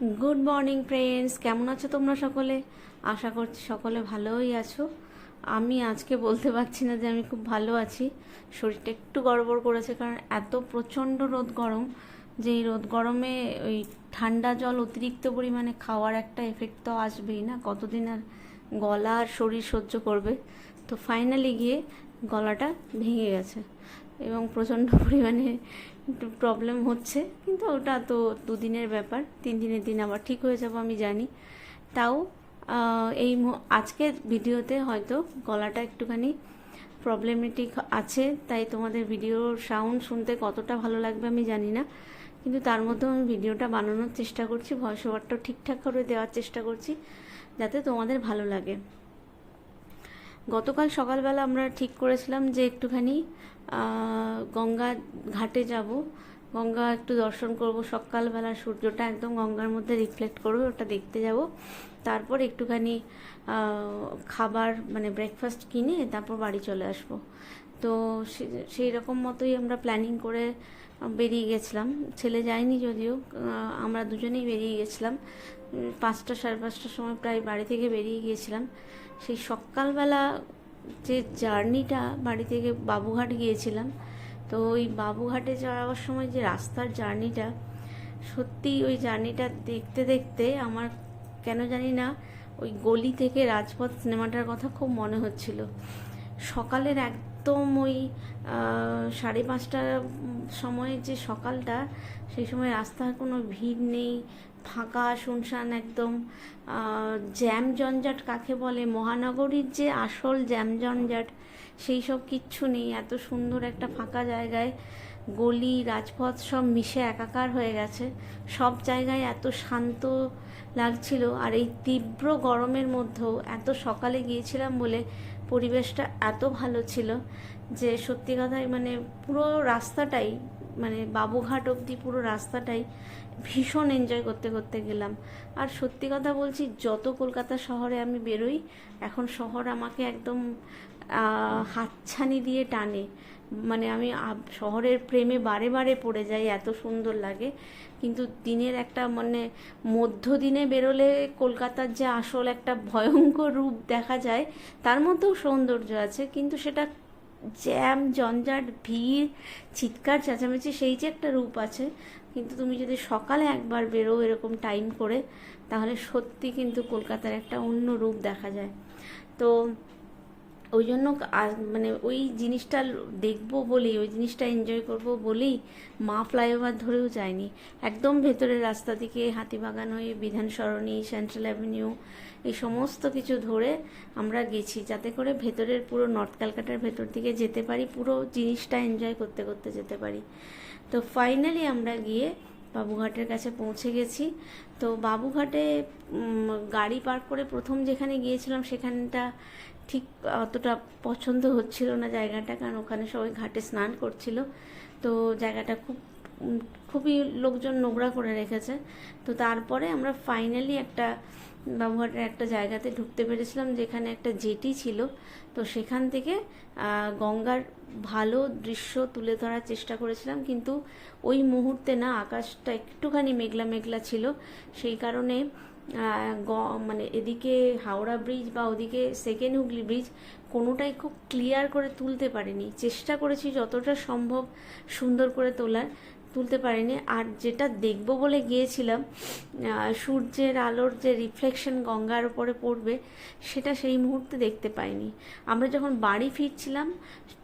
Good morning friends, কেমন আছো তোমরা সকলে? আশা করছি সকলে ভালোই আছো। আমি আজকে বলতে পারছি না যে আমি খুব ভালো আছি। শরীরটা একটু গড়বড় করেছে, কারণ এত প্রচণ্ড রোদ গরম, যে এই রোদ গরমে ওই ঠান্ডা জল অতিরিক্ত পরিমাণে খাওয়ার একটা এফেক্ট তো আসবেই না। কতদিন আর গলা আর শরীর সহ্য করবে? তো ফাইনালি গিয়ে গলাটা ভেঙে গেছে এবং প্রচণ্ড পরিমাণে একটু প্রবলেম হচ্ছে, কিন্তু ওটা তো দুদিনের ব্যাপার, 3 দিনের দিন আবার ঠিক হয়ে যাবো আমি জানি। তাও আজকের ভিডিওতে হয়তো গলাটা একটুখানি প্রবলেমেটিক আছে, তাই তোমাদের ভিডিওর সাউন্ড শুনতে কতটা ভালো লাগবে আমি জানি না, কিন্তু তার মধ্যেও আমি ভিডিওটা বানানোর চেষ্টা করছি, ভয়েস ওভারটাও ঠিকঠাক করে দেওয়ার চেষ্টা করছি যাতে তোমাদের ভালো লাগে। গতকাল সকালবেলা আমরা ঠিক করেছিলাম যে একটুখানি গঙ্গা ঘাটে যাব, গঙ্গা একটু দর্শন করব, সকালবেলা সূর্যটা একদম গঙ্গার মধ্যে রিফ্লেক্ট করবে, ওটা দেখতে যাব। তারপর একটুখানি খাবার মানে ব্রেকফাস্ট কিনে তারপর বাড়ি চলে আসব। তো সেই রকম মতোই আমরা প্ল্যানিং করে বেরিয়ে গেছিলাম। ছেলে যায়নি যদিও, আমরা দুজনেই বেরিয়ে গেছিলাম। 5টা সাড়ে 5টার সময় প্রায় বাড়ি থেকে বেরিয়ে গিয়েছিলাম। সেই সকালবেলা যে জার্নিটা, বাড়ি থেকে বাবুঘাট গিয়েছিলাম, তো ওই বাবুঘাটে যাওয়ার সময় যে রাস্তার জার্নিটা, সত্যি ওই জার্নিটা দেখতে দেখতে আমার কেন জানি না ওই গলি থেকে রাজপথ সিনেমাটার কথা খুব মনে হচ্ছিল। সকালের একদম ওই 5:30টার সময় যে সকালটা, সেই সময় রাস্তার কোনো ভিড় নেই, ফাঁকা শুনশান একদম। জ্যাম জঞ্জাট কাকে বলে, মহানগরীর যে আসল জ্যাম জঞ্জাট, সেই সব কিচ্ছু নেই। এত সুন্দর একটা ফাঁকা জায়গায় গলি রাজপথ সব মিশে একাকার হয়ে গেছে, সব জায়গায় এত শান্ত লাগছিল। আর এই তীব্র গরমের মধ্যেও এত সকালে গিয়েছিলাম বলে পরিবেশটা এত ভালো ছিল যে সত্যি কথাই মানে পুরো রাস্তাটাই, মানে বাবুঘাট অবধি পুরো রাস্তাটাই ভীষণ এনজয় করতে করতে গেলাম। আর সত্যি কথা বলছি, যত কলকাতা শহরে আমি বেরোই, এখন শহর আমাকে একদম হাতছানি দিয়ে টানে। মানে আমি শহরের প্রেমে বারে বারে পড়ে যাই, এত সুন্দর লাগে। কিন্তু দিনের একটা মানে মধ্যদিনে বেরোলে কলকাতার যে আসল একটা ভয়ঙ্কর রূপ দেখা যায়, তার মধ্যেও সৌন্দর্য আছে, কিন্তু সেটা জ্যাম জঞ্জাট ভিড় চিৎকার চেঁচামেচি, সেই যে একটা রূপ আছে। কিন্তু তুমি যদি সকালে একবার বেরো এরকম টাইম করে, তাহলে সত্যি কিন্তু কলকাতার একটা অন্য রূপ দেখা যায়। তো ওই জন্য মানে ওই জিনিসটা দেখবো বলেই, ওই জিনিসটা এনজয় করব বলেই মা ফ্লাইওভার ধরেও যায়নি, একদম ভেতরের রাস্তা থেকে হাতিবাগান হয়ে বিধান সরণি, সেন্ট্রাল অ্যাভিনিউ, এই সমস্ত কিছু ধরে আমরা গেছি, যাতে করে ভেতরের পুরো নর্থ ক্যালকাটার ভেতর দিকে যেতে পারি, পুরো জিনিসটা এনজয় করতে করতে যেতে পারি। তো ফাইনালি আমরা গিয়ে বাবুঘাটের কাছে পৌঁছে গেছি। তো বাবুঘাটে গাড়ি পার্ক করে প্রথম যেখানে গিয়েছিলাম সেখানটা ঠিক অতটা পছন্দ হচ্ছিল না জায়গাটা, কারণ ওখানে সবাই ঘাটে স্নান করছিল। তো জায়গাটা খুবই লোকজন নোংরা করে রেখেছে। তো তারপরে আমরা ফাইনালি একটা বাবুঘাটের একটা জায়গাতে ঢুকতে পেরেছিলাম, যেখানে একটা জেটি ছিল। তো সেখান থেকে গঙ্গার ভালো দৃশ্য তুলে ধরার চেষ্টা করেছিলাম, কিন্তু ওই মুহূর্তে না আকাশটা একটুখানি মেঘলা মেঘলা ছিল, সেই কারণে মানে এদিকে হাওড়া ব্রিজ বা ওদিকে সেকেন্ড হুগলি ব্রিজ কোনোটাই খুব ক্লিয়ার করে তুলতে পারিনি। চেষ্টা করেছি যতটা সম্ভব সুন্দর করে তুলতে পারিনি। আর যেটা দেখব বলে গিয়েছিলাম, সূর্যের আলোর যে রিফ্লেকশন গঙ্গার উপরে পড়বে, সেটা সেই মুহূর্তে দেখতে পাইনি। আমরা যখন বাড়ি ফিরছিলাম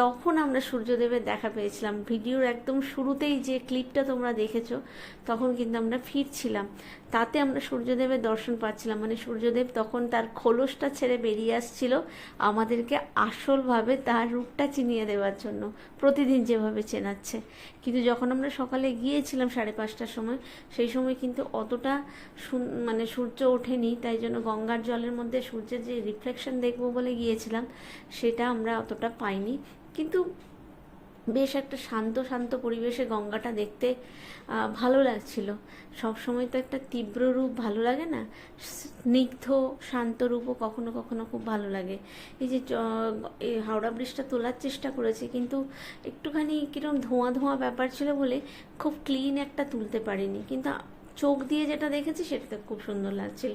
তখন আমরা সূর্যদেবের দেখা পেয়েছিলাম। ভিডিওর একদম শুরুতেই যে ক্লিপটা তোমরা দেখেছো, তখন কিন্তু আমরা ফিরছিলাম, তাতে আমরা সূর্যদেবের দর্শন পাচ্ছিলাম। মানে সূর্যদেব তখন তার খোলসটা ছেড়ে বেরিয়ে আসছিল আমাদেরকে আসলভাবে তার রূপটা চিনিয়ে দেওয়ার জন্য, প্রতিদিন যেভাবে চেনাচ্ছে। কিন্তু যখন আমরা সকালে গিয়েছিলাম 5:30টার সময়, সেই সময় কিন্তু অতটা মানে সূর্য ওঠেনি, তাই জন্য গঙ্গার জলের মধ্যে সূর্যের যে রিফ্লেকশন দেখবো বলে গিয়েছিলাম, সেটা আমরা অতটা পাইনি। কিন্তু বেশ একটা শান্ত শান্ত পরিবেশে গঙ্গাটা দেখতে ভালো লাগছিল। সবসময় তো একটা তীব্র রূপ ভালো লাগে না, স্নিগ্ধ শান্ত রূপও কখনো কখনো খুব ভালো লাগে। এই যে এই হাওড়া ব্রিজটা তোলার চেষ্টা করেছি, কিন্তু একটুখানি কীরকম ধোঁয়া ধোঁয়া ব্যাপার ছিল বলে খুব ক্লিন একটা তুলতে পারিনি। কিন্তু চোখ দিয়ে যেটা দেখেছি সেটাতে খুব সুন্দর লাগছিল,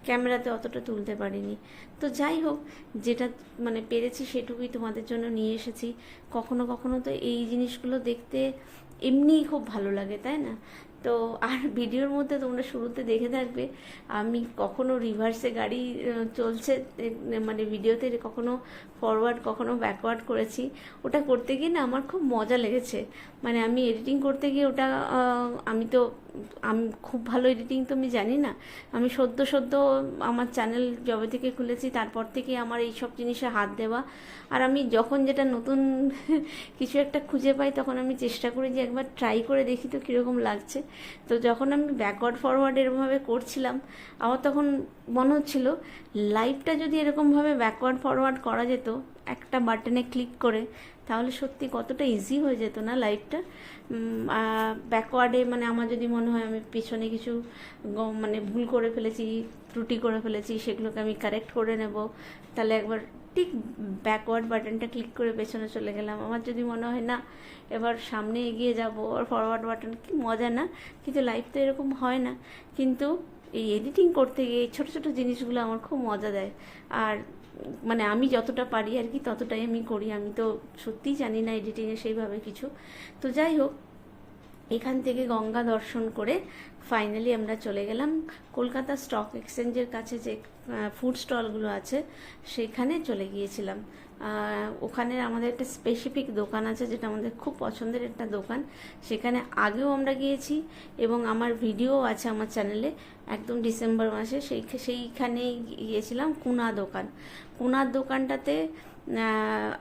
ক্যামেরাতে অতটা তুলতে পারিনি। তো যাই হোক, যেটা মানে পেরেছি সেটুকুই তোমাদের জন্য নিয়ে এসেছি। কখনো কখনো তো এই জিনিসগুলো দেখতে এমনিই খুব ভালো লাগে, তাই না? তো আর ভিডিওর মধ্যে তোমরা শুরুতে দেখে থাকবে আমি কখনো রিভার্সে গাড়ি চলছে, মানে ভিডিওতে কখনো ফরওয়ার্ড কখনো ব্যাকওয়ার্ড করেছি। ওটা করতে গিয়ে না আমার খুব মজা লেগেছে। মানে আমি এডিটিং করতে গিয়ে ওটা আমি খুব ভালো এডিটিং তো আমি জানি না। আমি সদ্য আমার চ্যানেল যবে থেকে খুলেছি তারপর থেকে আমার এই সব জিনিসে হাত দেওয়া। আর আমি যখন যেটা নতুন কিছু একটা খুঁজে পাই তখন আমি চেষ্টা করি যে একবার ট্রাই করে দেখি তো কীরকম লাগছে। তো যখন আমি ব্যাকওয়ার্ড ফরওয়ার্ড এরকমভাবে করছিলাম, আমার তখন মনে হচ্ছিল লাইভটা যদি এরকমভাবে ব্যাকওয়ার্ড ফরওয়ার্ড করা যেত একটা বাটনে ক্লিক করে, তাহলে সত্যি কতটা ইজি হয়ে যেত না লাইভটা। ব্যাকওয়ার্ডে মানে আমার যদি মনে হয় আমি পিছনে কিছু মানে ভুল করে ফেলেছি, ত্রুটি করে ফেলেছি, সেগুলোকে আমি কারেক্ট করে নেব, তাহলে একবার ঠিক ব্যাকওয়ার্ড বাটনটা ক্লিক করে পেছনে চলে গেলাম। আমার যদি মনে হয় না এবার সামনে এগিয়ে যাব, আর ফরওয়ার্ড বাটন, কি মজা না? কিন্তু লাইভ তো এরকম হয় না। কিন্তু এই এডিটিং করতে গিয়ে এই ছোটো ছোটো জিনিসগুলো আমার খুব মজা দেয়। আর মানে আমি যতটা পারি আর কি ততটাই আমি করি। আমি তো সত্যিই জানি না এডিটিংয়ে সেইভাবে কিছু। তো যাই হোক, এখান থেকে গঙ্গা দর্শন করে ফাইনালি আমরা চলে গেলাম কলকাতা স্টক এক্সচেঞ্জের কাছে যে ফুড স্টলগুলো আছে সেখানে চলে গিয়েছিলাম। ওখানে আমাদের একটা স্পেসিফিক দোকান আছে যেটা আমাদের খুব পছন্দের একটা দোকান। সেখানে আগেও আমরা গিয়েছি এবং আমার ভিডিও আছে আমার চ্যানেলে, একদম ডিসেম্বর মাসে সেইখানেই গিয়েছিলাম। কুনার দোকানটাতে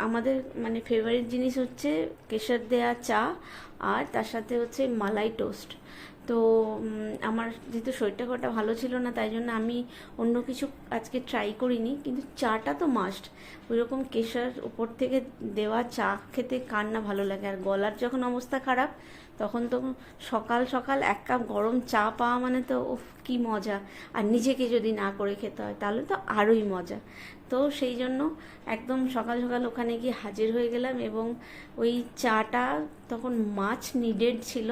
আমাদের মানে ফেভারিট জিনিস হচ্ছে কেশর দেয়া চা, আর তার সাথে হচ্ছে মালাই টোস্ট। তো আমার যেহেতু শরীরটা কটা ভালো ছিল না, তাই জন্য আমি অন্য কিছু আজকে ট্রাই করিনি, কিন্তু চাটা তো মাস্ট। ওইরকম কেশর উপর থেকে দেওয়া চা খেতে কার না ভালো লাগে। আর গলার যখন অবস্থা খারাপ তখন তো সকাল সকাল এক কাপ গরম চা পাওয়া মানে তো উফ কি মজা। আর নিজেকে যদি না করে খেতে হয় তাহলে তো আরোই মজা। তো সেই জন্য একদম সকাল সকাল ওখানে গিয়ে হাজির হয়ে গেলাম এবং ওই চাটা তখন মাছ নিডেড ছিল,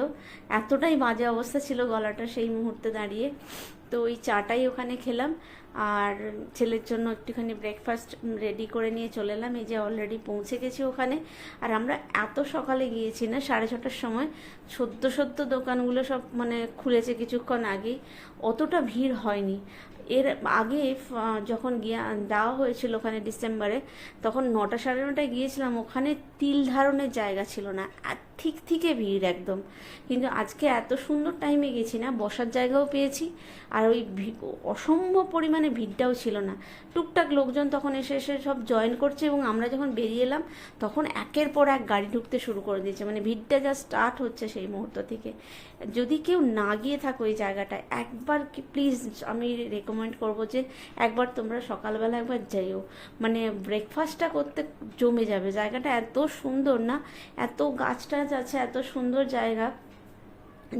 এতটাই বাজে অবস্থা ছিল গলাটা সেই মুহূর্তে দাঁড়িয়ে। তো ওই চাটাই ওখানে খেলাম আর ছেলের জন্য একটুখানি ব্রেকফাস্ট রেডি করে নিয়ে চলে এলাম। এই যে অলরেডি পৌঁছে গেছি ওখানে। আর আমরা এত সকালে গিয়েছি না, 6:30টার সময়। সদ্য দোকানগুলো সব মানে খুলেছে কিছুক্ষণ আগেই, অতটা ভিড় হয়নি। এর আগে যখন দেওয়া হয়েছিল ওখানে ডিসেম্বরে, তখন 9টা 9:30টায় গিয়েছিলাম, ওখানে তিল ধারণের জায়গা ছিল না, থেকে ভিড় একদম। কিন্তু আজকে এত সুন্দর টাইমে গেছি না, বসার জায়গাও পেয়েছি আর ওই অসম্ভব পরিমাণে ভিড়টাও ছিল না। টুকটাক লোকজন তখন এসে সব জয়েন করছে এবং আমরা যখন বেরিয়ে এলাম তখন একের পর এক গাড়ি ঢুকতে শুরু করে দিয়েছে। মানে ভিড়টা যা স্টার্ট হচ্ছে সেই মুহূর্ত থেকে। যদি কেউ না গিয়ে থাকো এই জায়গাটায়, একবার কি প্লিজ আমি রেকমেন্ড করবো যে একবার তোমরা সকালবেলা একবার যাইও। মানে ব্রেকফাস্টটা করতে জমে যাবে। জায়গাটা এত সুন্দর না, এত গাছ টাছ আছে, এত সুন্দর জায়গা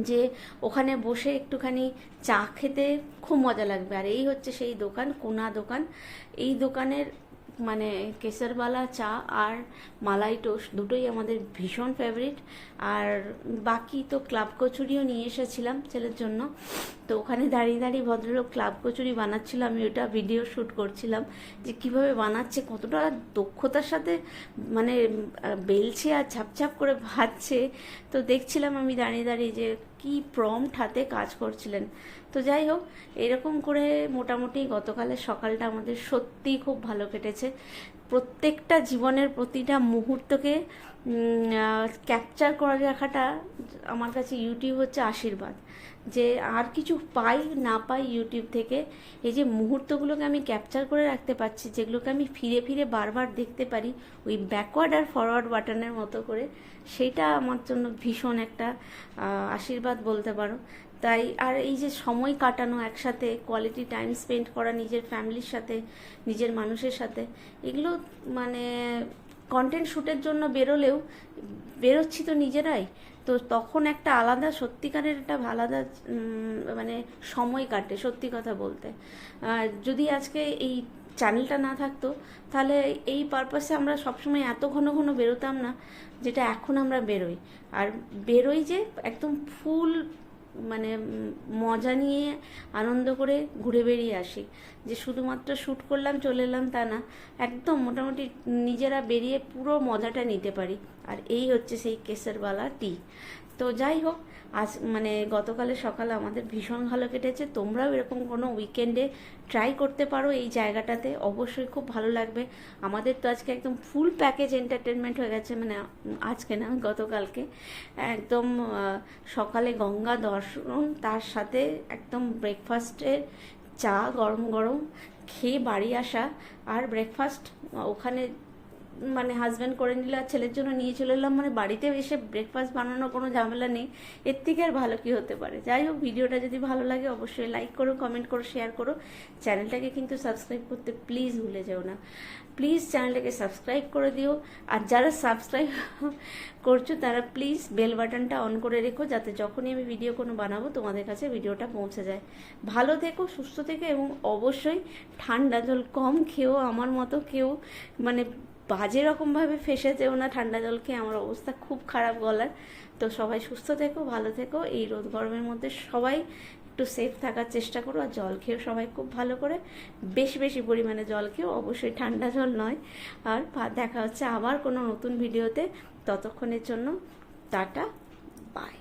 যে ওখানে বসে একটুখানি চা খেতে খুব মজা লাগবে। আর এই হচ্ছে সেই দোকান, কোনা দোকান। এই দোকানের মানে কেসারওয়ালা চা আর মালাই টোস্ট দুটোই আমাদের ভীষণ ফেভারিট। আর বাকি তো ক্লাব কচুরিও নিয়ে এসেছিলাম ছেলের জন্য। তো ওখানে দাঁড়িয়ে দাঁড়িয়ে ভদ্রলোক ক্লাব কচুরি বানাচ্ছিল, আমি ওটা ভিডিও শ্যুট করছিলাম যে কিভাবে বানাচ্ছে, কতটা দক্ষতার সাথে মানে বেলছে আর ঝাপঝাপ করে ভাজছে। তো দেখছিলাম আমি দাঁড়িয়ে দাঁড়িয়ে যে কি প্রম্পট হাতে কাজ করছিলেন। তো যাই হোক, এরকম করে মোটামুটি গতকালের সকালটা আমাদের সত্যিই খুব ভালো কেটেছে। প্রত্যেকটা জীবনের প্রতিটা মুহূর্তকে ক্যাপচার করে রাখাটা আমার কাছে ইউটিউব হচ্ছে আশীর্বাদ। যে আর কিছু পাই না পাই ইউটিউব থেকে, এই যে মুহূর্তগুলোকে আমি ক্যাপচার করে রাখতে পারছি, যেগুলোকে আমি ফিরে ফিরে বারবার দেখতে পারি ওই ব্যাকওয়ার্ড আর ফরওয়ার্ড বাটনের মতো করে, সেইটা আমার জন্য ভীষণ একটা আশীর্বাদ বলতে পারো। তাই আর এই যে সময় কাটানো একসাথে, কোয়ালিটি টাইম স্পেন্ড করা নিজের ফ্যামিলির সাথে, নিজের মানুষের সাথে, এগুলো মানে কন্টেন্ট শ্যুটের জন্য বেরোচ্ছি তো নিজেরাই, তো তখন একটা আলাদা সত্যিকারের একটা আলাদা মানে সময় কাটে সত্যি কথা বলতে। যদি আজকে এই চ্যানেলটা না থাকতো তাহলে এই পারপাসে আমরা সবসময় এত ঘন ঘন বেরোতাম না যেটা এখন আমরা বেরোই। আর বেরোই যে একদম ফুল মানে মজা নিয়ে আনন্দ করে ঘুরে বেরিয়ে আসি, যে শুধুমাত্র শ্যুট করলাম চলে এলাম তা না, একদম মোটামুটি নিজেরা বেরিয়ে পুরো মজাটা নিতে পারি। আর এই হচ্ছে সেই কেসরওয়ালা টি। তো যাই হোক, আজ মানে গতকালের সকাল আমাদের ভীষণ ভালো কেটেছে। তোমরাও এরকম কোনো উইকেন্ডে ট্রাই করতে পারো এই জায়গাটাতে, অবশ্যই খুব ভালো লাগবে। আমাদের তো আজকে একদম ফুল প্যাকেজ এন্টারটেনমেন্ট হয়ে গেছে, মানে আজকে না গতকালকে একদম সকালে গঙ্গা দর্শন, তার সাথে একদম ব্রেকফাস্টের চা গরম গরম খেয়ে বাড়ি আসা, আর ব্রেকফাস্ট ওখানে মানে হাজব্যান্ড করে নিল আর ছেলের জন্য নিয়ে চলে এলাম, মানে বাড়িতে এসে ব্রেকফাস্ট বানানোর কোনো ঝামেলা নেই। এর থেকে আর ভালো কি হতে পারে। যাই হোক, ভিডিওটা যদি ভালো লাগে অবশ্যই লাইক করো, কমেন্ট করো, শেয়ার করো। চ্যানেলটাকে কিন্তু সাবস্ক্রাইব করতে প্লিজ ভুলে যেও না। প্লিজ চ্যানেলটাকে সাবস্ক্রাইব করে দিও। আর যারা সাবস্ক্রাইব করছো তারা প্লিজ বেল বাটনটা অন করে রেখো, যাতে যখনই আমি ভিডিও কোনো বানাবো তোমাদের কাছে ভিডিওটা পৌঁছে যায়। ভালো থেকো, সুস্থ থেকো, এবং অবশ্যই ঠান্ডা জল কম খেও, আমার মতো কেউ মানে বাজে রকমভাবে ফেসে যেও না ঠান্ডা জল খেয়ে, আমার অবস্থা খুব খারাপ গলার। তো সবাই সুস্থ থেকো, ভালো থেকো। এই রোদ গরমের মধ্যে সবাই একটু সেফ থাকার চেষ্টা করো, আর জল খেয়েও সবাই খুব ভালো করে, বেশি বেশি পরিমাণে জল খেয়েও, অবশ্যই ঠান্ডা জল নয়। আর দেখা হচ্ছে আবার কোনো নতুন ভিডিওতে, ততক্ষণের জন্য টাটা, বাই।